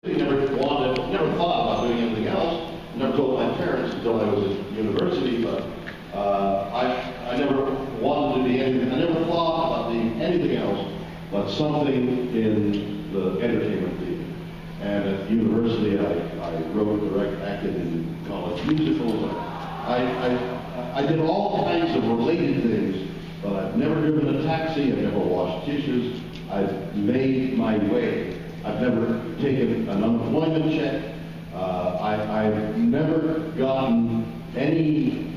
Never thought about doing anything else. Never told my parents until I was at university, but I never wanted to be anything. I never thought about being anything else but something in the entertainment field. And at university, I wrote, directed, acted in college musicals. I did all kinds of related things, but I've never driven a taxi. I've never washed dishes. I've made my way. I've never taken an unemployment check. I've never gotten any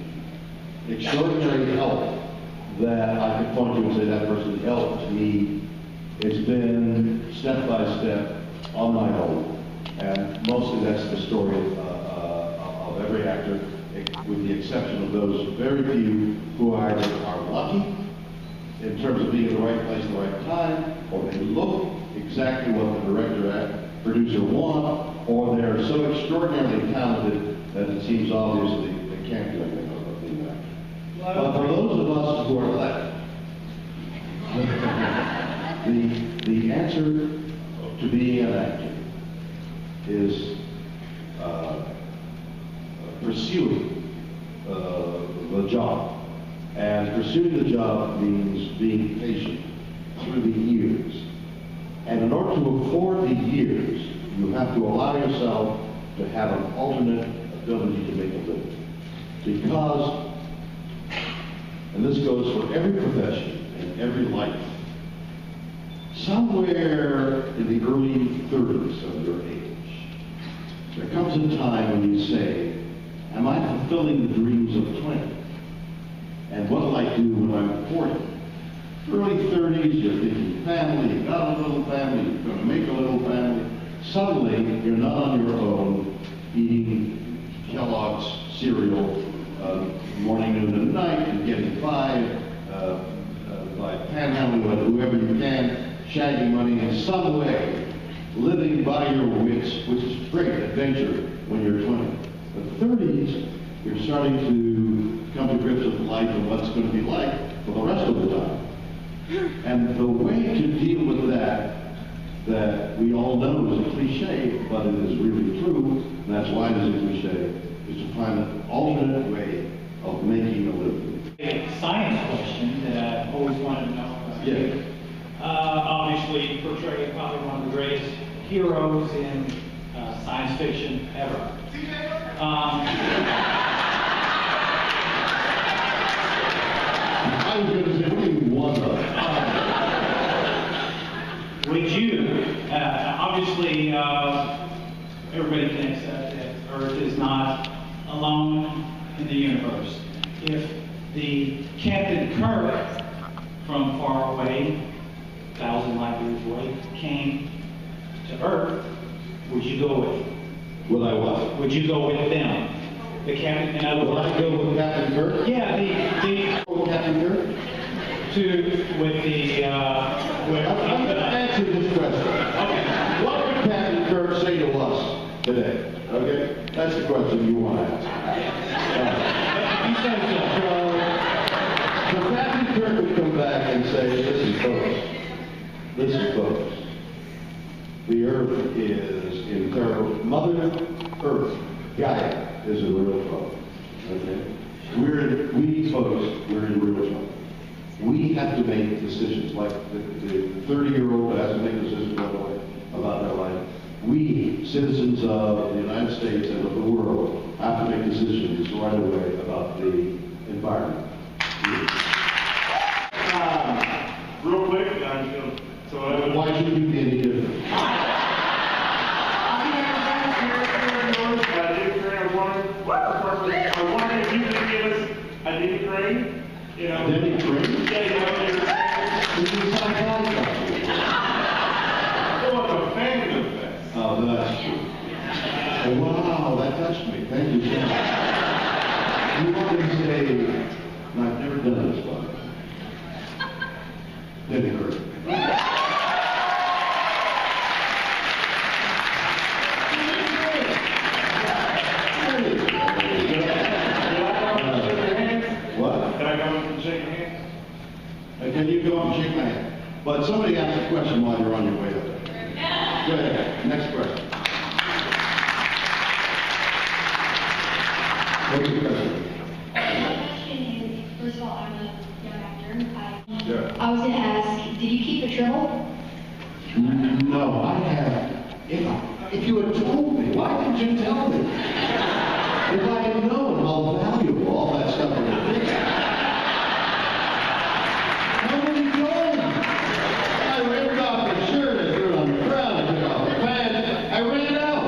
extraordinary help that I could point to and say that person helped me. It's been step by step on my own, and mostly that's the story of every actor, with the exception of those very few who either are lucky in terms of being in the right place at the right time, or they look exactly what the director and producer want, or they're so extraordinarily talented that it seems obvious they can't do anything other than that. But for those of us who are left, the answer to being an actor is pursuing the job. And pursuing the job means being patient through the years. And in order to afford the years, you have to allow yourself to have an alternate ability to make a living. Because, and this goes for every profession and every life, somewhere in the early 30s of your age, there comes a time when you say, am I fulfilling the dreams of 20? And what will I do when I'm 40? Early 30s, you're thinking family, you got a little family, you're going to make a little family. Suddenly, you're not on your own, eating Kellogg's cereal morning, noon, and night, and getting by panhandling with whoever you can, shagging money in some way, living by your wits, which is great adventure when you're 20. But 30s, you're starting to come to grips with life and what's going to be like for the rest of the time. And the way to deal with that we all know is a cliche, but it is really true, and that's why it is a cliche, is to find an alternate way of making a living. A science question that I've always wanted to know. Yeah. Obviously, portraying probably one of the greatest heroes in science fiction ever. I was going to say, what do you want of? Would you, obviously, everybody can accept that Earth is not alone in the universe. If the Captain Kirk from far away, 1,000 light years away, came to Earth, would you go with him? Would I what? Would you go with them? The Captain, in other Would words, I go with Captain Kirk? yeah, Captain Kirk? with the, I'm going to answer this question. okay. What would Captain Kirk say to us today? Okay? That's the question you want to ask. You said so. So Captain Kirk would come back and say, listen folks, the Earth is in terrible, Mother Earth, Gaia, is in real trouble. Okay? We folks, we're in real trouble. We have to make decisions, like the 30-year-old has to make decisions about their life. We, citizens of the United States and of the world, have to make decisions right away about the environment. Real quick, Why should you be any different? I wonder if you could give us a new grade. You know, Denny Green? yeah, you know, This is Sci-Fi. a FandomFest. Oh, that's true. Wow, that touched me. Thank you so much. You want to say, I've never done this one. Denny Green. Can you go up and shake my hand? But somebody asked a question while you're on your way up there. Go ahead. Next question. What's your question? My question is, first of all, I'm a young actor. Yeah. I was going to ask, did you keep a tribble? No, I have. If you had told me, why didn't you tell me? If I had known how valuable all that stuff would be. How would you told me? I ripped off the shirt, I threw it on the ground, I took off the pants, I ran out.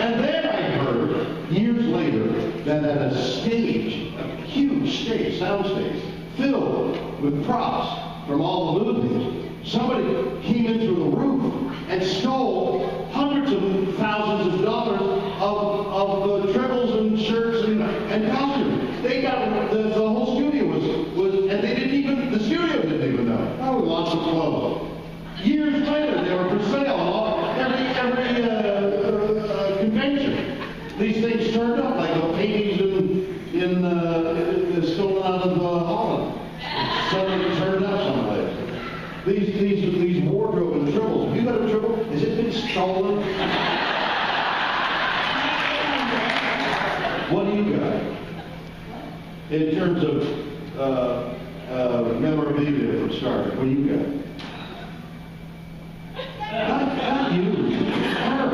And then I heard, years later, that at a stage, a huge stage, sound stage, filled with props from all the movies, somebody came in through the roof and stole hundreds of thousands of dollars of the tribbles and shirts and costumes. They got, the whole studio was, and they didn't even, the studio didn't even know. Oh, we lost some clothes. Years later, they were for sale every convention. These things turned up like the paintings stolen out of Holland. Suddenly turned up someplace. These wardrobe and tribbles. Have you got a tribble? Has it been stolen? What do you got? In terms of memorabilia from Star Trek, what do you got? Not you. Her.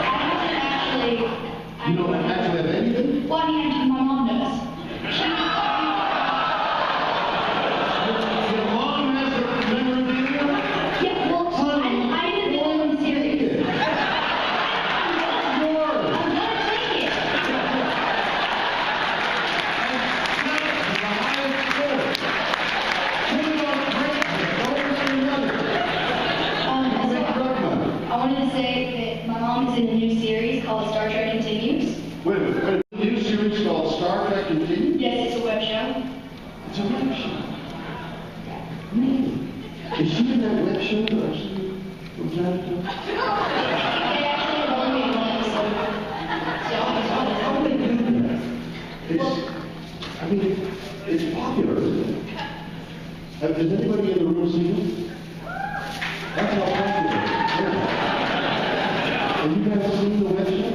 Actually, You don't actually have anything? well, I mean, my mom knows. Your mom has a memorabilia? Yeah, well, I didn't know it was serious. I'm gonna take it. I wanted to say that my mom is in a new series called Star Trek Continues. Wait a minute. A new series called Star Trek Continues? Yes, it's a web show. It's a web show. Man, is she in that web show that I've seen from time to time? They actually have only made one episode. How do they do that? It's popular, isn't it? Has anybody in the room seen it? That's how popular it is. Yeah. Have you guys seen the web show?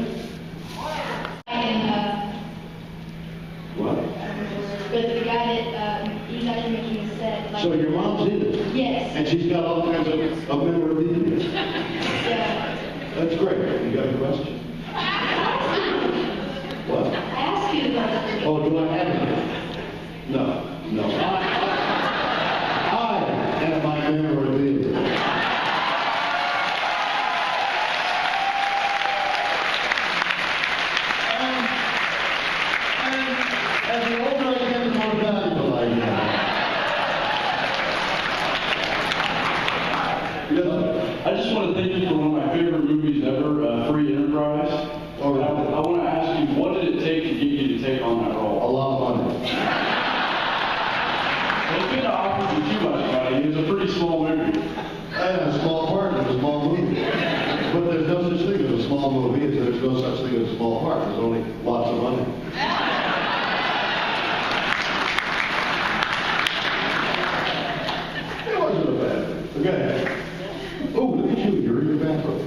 What? But the guy that he's actually making a set. Like, So your mom's in it? yes. And she's got all kinds of memorabilia. Yeah. That's great. You got a question? What? I asked you the question. Oh, do I have it? No. I have my memorabilia. And the older I get, the more valuable I get. I just want to thank you for one of my favorite movies ever, Free Enterprise. Oh, really? I want to ask you, what did it take to get you to take on that role? A lot of money. They couldn't have offered you too much money. It was a pretty small movie. I had a small part of a small movie. But there's no such thing as a small movie, as there's no such thing as a small part. There's only lots of money. It wasn't a bad thing. Okay. Oh, look at you. You're in your bathroom.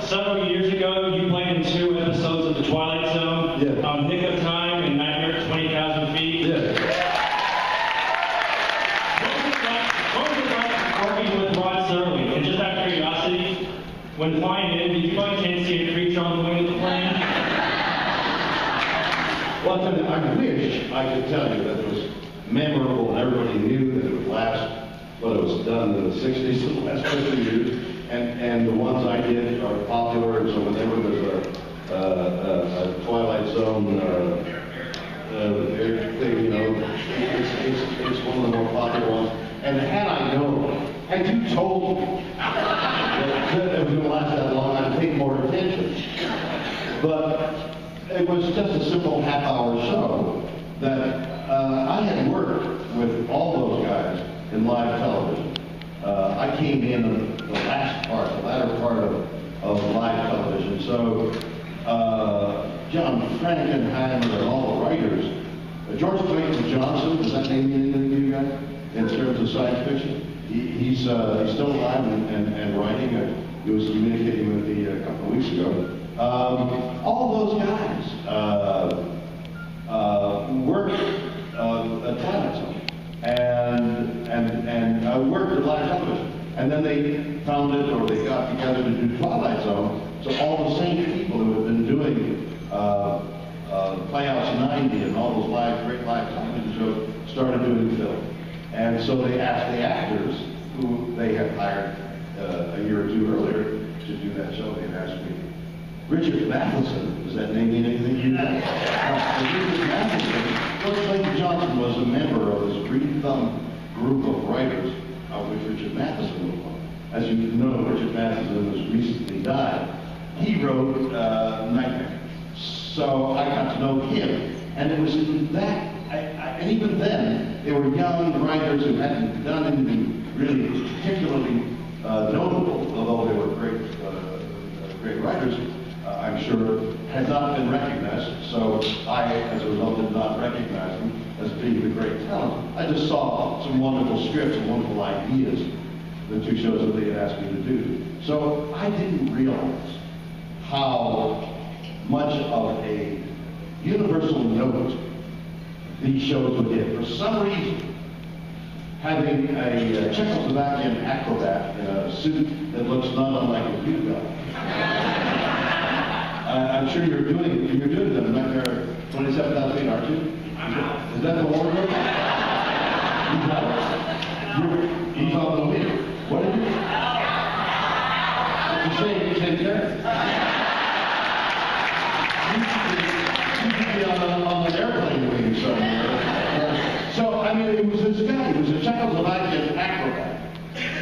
Several years ago, you played in 2 episodes of The Twilight Zone. Yeah. Nick of Time and Nightmare at 20,000 Feet. Yeah. What was it like working with Rod Serling? And just out of curiosity, when flying in, did you by chance see a creature on the wing of the plane? Well, I'll tell you, I wish I could tell you that it was memorable and everybody knew that it would last, well, it was done in the 60s, the last 50 years, and the ones I did are popular, and so whenever there's a Twilight Zone thing, you know, it's one of the more popular ones. And had I known, had you told me that it was going to last that long, I'd pay more attention. But it was just a simple half-hour show that I had worked with all those guys in live television. I came in the latter part of live television. So John Frankenheimer and all the writers, George Clayton Johnson, does that name anything to you guys in terms of science fiction? He's still alive and writing. He was communicating with me a couple of weeks ago. All those guys worked at Twilight Zone and worked at live television. And then they founded, or they got together to do Twilight Zone. So all the same people who had been doing Playhouse 90 and all those great live television shows started doing film. And so they asked the actors who they had hired a year or two earlier to do that show. They had asked me, Richard Matheson, does that name mean anything to you? Richard Matheson, George Clayton Johnson was a member of this Green Thumb group of writers, of which Richard Matheson was one. As you know, Richard Matheson has recently died. He wrote Nightmare. So I got to know him. And it was that, and even then, they were young writers who hadn't done anything really particularly notable, although they were great writers, I'm sure, had not been recognized. So I, as a result, did not recognize them as being the great talent. I just saw some wonderful scripts and wonderful ideas, the two shows that they had asked me to do. So I didn't realize how much of a universal note these shows would get. For some reason, having a Czechoslovakian acrobat in a suit that looks not unlike a Hugo. I'm sure you're doing them. Nightmare 27,000 feet, aren't you? Is that the wardrobe? You got it. He's on the wheel. What did you say? You said there? You could be on an airplane wing somewhere. So, I mean, it was this guy. He was a Czechoslovakian acrobat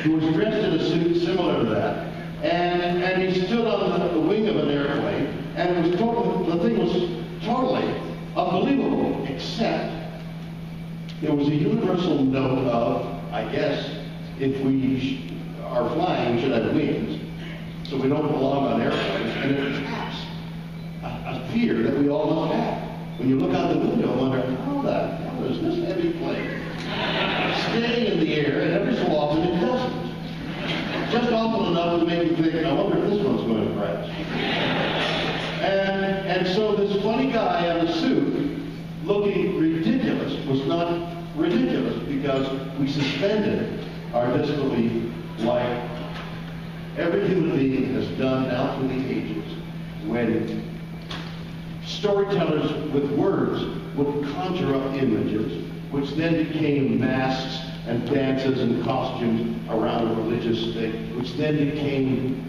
who was dressed in a suit similar to that. And he stood on the wing of an airplane, and it was the thing was totally unbelievable, except there was a universal note of, I guess, if we are flying, we should have wings, so we don't belong on airplanes, and it traps a fear that we all must have. When you look out the window and wonder, how the hell is this heavy plane staying in the air, and every so often it doesn't. Just often enough to make you think, I wonder if this one's going to crash. And so this funny guy in a suit, looking ridiculous, was not ridiculous because we suspended our disbelief like every human being has done down through the ages when storytellers with words would conjure up images, which then became masks and dances and costumes around a religious thing, which then became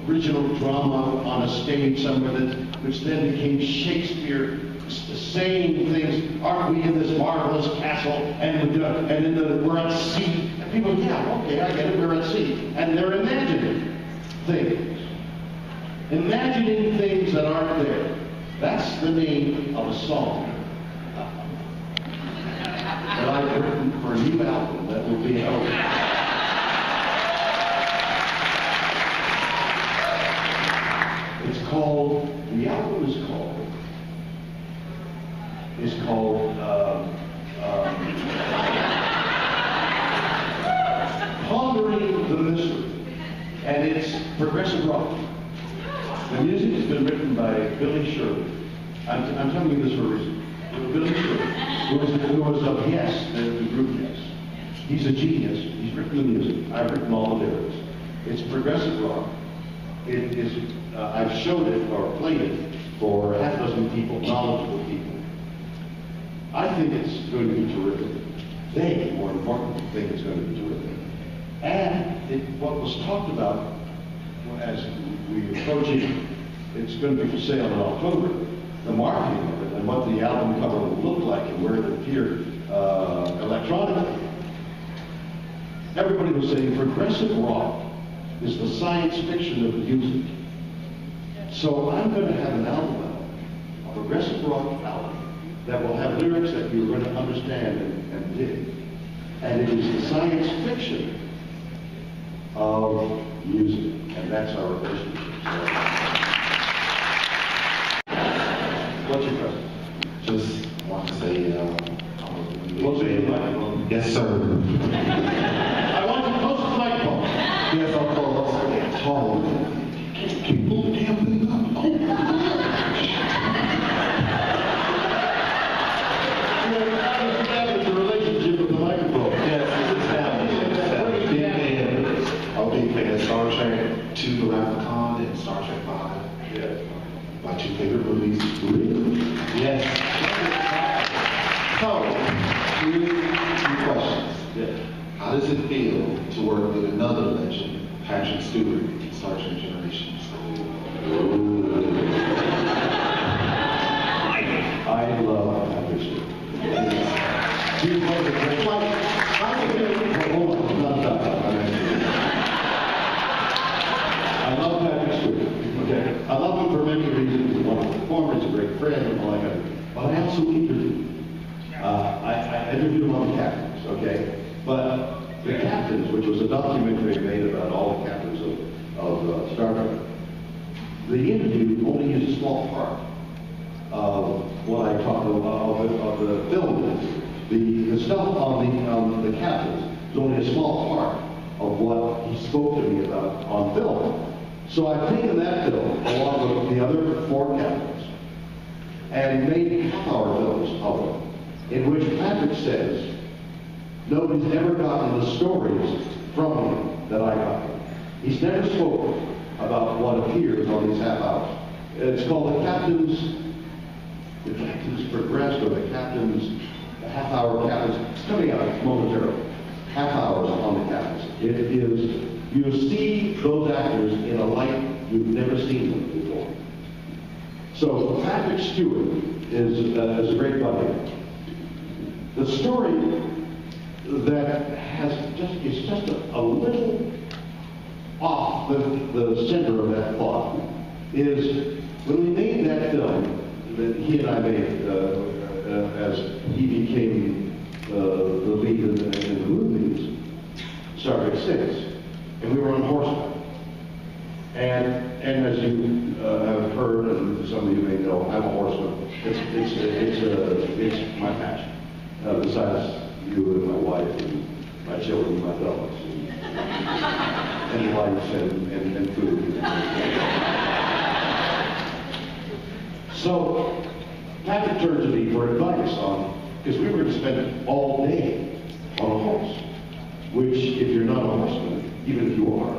original drama on a stage somewhere, which then became Shakespeare saying things, aren't we in this marvelous castle, and we're at sea, and people, yeah, okay, I get it, we're at sea, and they're imagining things that aren't there. That's the name of a song that I've written for a new album that will be out. It's called, the album is called Pondering the Mystery, and it's progressive rock. The music has been written by Billy Sherwood. I'm telling you this for a reason. Billy Sherwood, who was of Yes, the group Yes. He's a genius. He's written the music. I've written all the lyrics. It's progressive rock. It is. I've showed it or played it for half a dozen people, knowledgeable people. I think it's going to be terrific. They, more importantly, think it's going to be terrific. And what was talked about as we approach it, it's going to be for sale in October. The marketing of it and what the album cover will look like and where it will appear electronically. Everybody was saying progressive rock is the science fiction of music. So I'm going to have an album out, a progressive rock album, that will have lyrics that you're going to understand and dig. And it is the science fiction of music, and that's our relationship. So, what's your question? Just want to say, Yes, sir. I want you close to the microphone. Yes, of course. Hold. Can you pull the damn thing up? Oh. looking at Star Trek 2 Wrath of Khan and Star Trek 5. Yeah. My two favorite movies. Really? Yes. So, two questions. Yeah. How does it feel to work with another legend, Patrick Stewart, in Star Trek Generations? I love Patrick Stewart. He's one of the great. Hold on, I'm not done. I love Patrick Stewart. Okay, I love him for many reasons. He's a wonderful performer. He's a great friend, and all that kind of thing. But I also interviewed him. I interviewed him on the captains. Okay, but the captains, which was a documentary made about all the captains of Star Trek, the interview only used a small part of what I talked about of the film. The stuff on the captains is only a small part of what he spoke to me about on film. So I've taken that film along with the other 4 captains and made half-hour films of them, in which Patrick says nobody's ever gotten the stories from him that I got. He's never spoken about what appears on these half hours. It's called the Captain's Progressed, or the half-hour captains. It's coming out momentarily. Half hours on the captains. It is, you see those actors in a light you've never seen them before. So Patrick Stewart is a great buddy. The story that is just a little off the center of that plot is when we made that film that he and I made as he became the lead in the movies, Star Trek 6, and we were on horseback. And as you have heard, and some of you may know, I'm a horseman. It's my passion. Besides you and my wife and my children and my dogs and life and food. So Patrick turned to me for advice on, because we were going to spend all day on a horse, which if you're not a horseman, even if you are,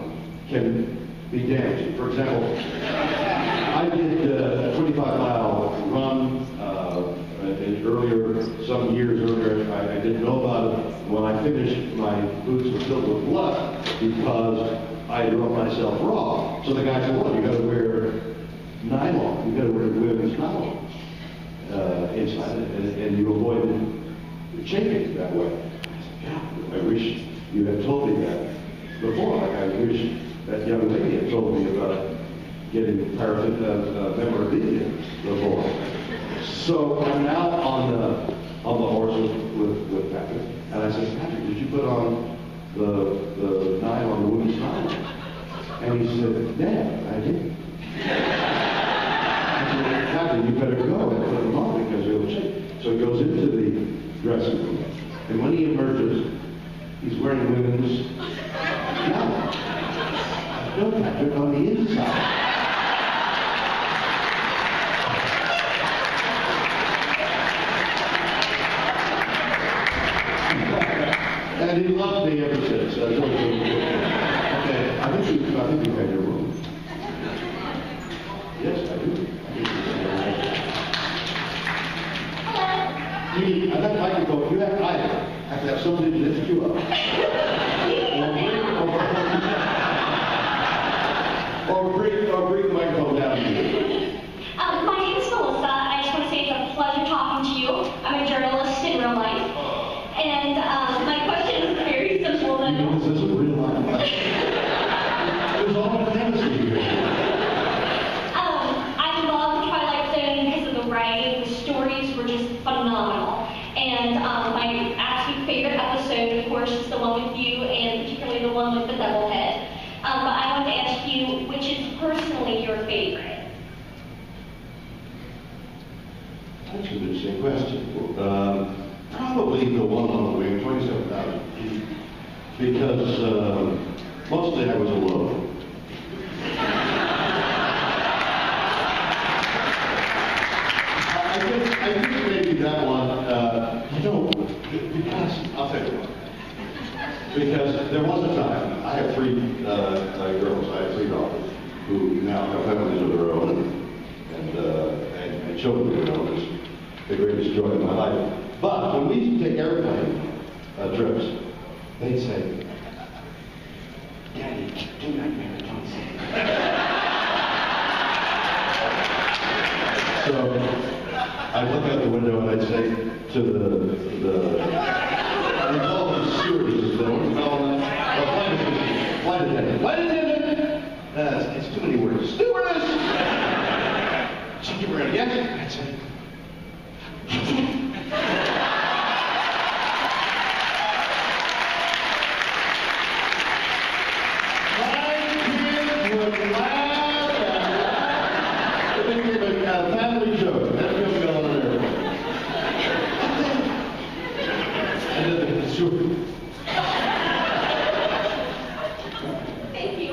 can be damaging. For example, I did a 25-mile run earlier, some years earlier. I didn't know about it. When I finished, my boots were filled with blood because I had rubbed myself raw. So the guy said, well, you got to wear nylon. You got to wear women's nylon inside it, and you avoid chafing that way. I said, God, I wish you had told me that before. Like I wish that young lady had told me about getting paraffin memorabilia before. So I'm out on the horse with Patrick, and I said, Patrick, did you put on the nylon, the women's nylon? And he said, Dad, I did. I said, Patrick, you better go and put them on because it'll change. So he goes into the dressing room, and when he emerges, he's wearing women's nylon. No, Patrick, on the inside. And he loved me ever since. Okay, I think you had your room. Yes, I do. That microphone, you have to have somebody to lift you up. Or bring the microphone down to you. My name is Melissa. I just want to say it's a pleasure talking to you. I'm a journalist in real life. And my question is very simple. Is this a real life? There's all the fantasy here. I love Twilight Zone because of the writing. The stories were just phenomenal. And my absolute favorite episode, of course, is the one with you, and particularly the one with the devil head. But I want to ask you, which is personally your favorite? That's an interesting question. Probably the one on the wing, 27,000 feet, because mostly I was alone. I think maybe that one, because, I'll tell you what, because there was a time, I have 3 now have families of their own and children of their own is the greatest joy of my life. But when we used to take airplane trips, they'd say, Daddy, do not marry Tony. So I'd look out the window and I'd say to the they call them stewardesses, they don't call them flight attendant. Flight attendant! It's too many words. Stewardess! She'd give her a yes. I'd say, family joke. That's going to go on there. And then the steward. Thank you.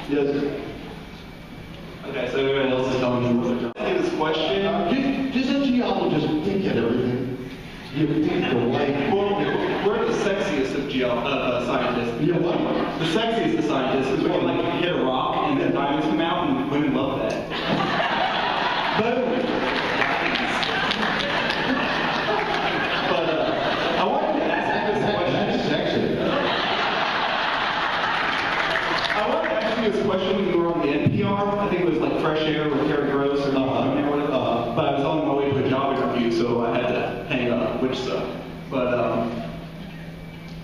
Yes. Okay, so everybody else is telling me what they're doing. This question. Does a geologist think at everything? You think the light. Well, we're the sexiest of scientists. You know what? The sexiest of scientists is when you like hit a rock and then diamonds come out, and women love that. Boom. But I wanted to ask you this question. That's sexy. I wanted to ask you this question when you were on the NPR. I think it was like Fresh Air with Terry Gross or something or whatever. But I was on my way to a job interview, so I had to hang up, which sucked. But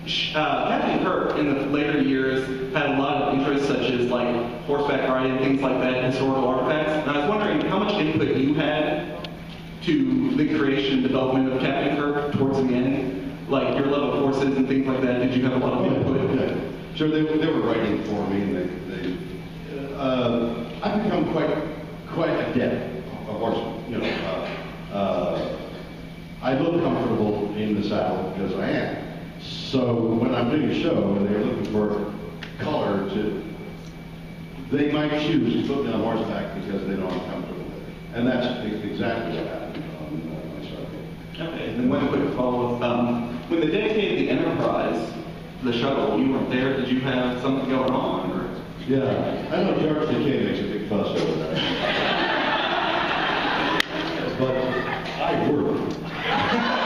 Captain Kirk in the later years had a lot of interests such as like horseback riding, things like that, historical artifacts. And I was wondering how much input you had to the creation and development of Captain Kirk towards the end, like your love of horses and things like that. Did you have a lot of input? Yeah. Sure, they were writing for me, and I've become quite adept of horseman. You know, I look comfortable in the saddle because I am. So when I'm doing a show and they're looking for color they might choose to put me on horseback because they know I'm comfortable with it. And that's exactly what happened on my show. Okay, and then one quick follow-up. When they dedicated the Enterprise, the shuttle, you weren't there. Did you have something going on? Or? Yeah, I know George Takei makes a big fuss over that. But I work.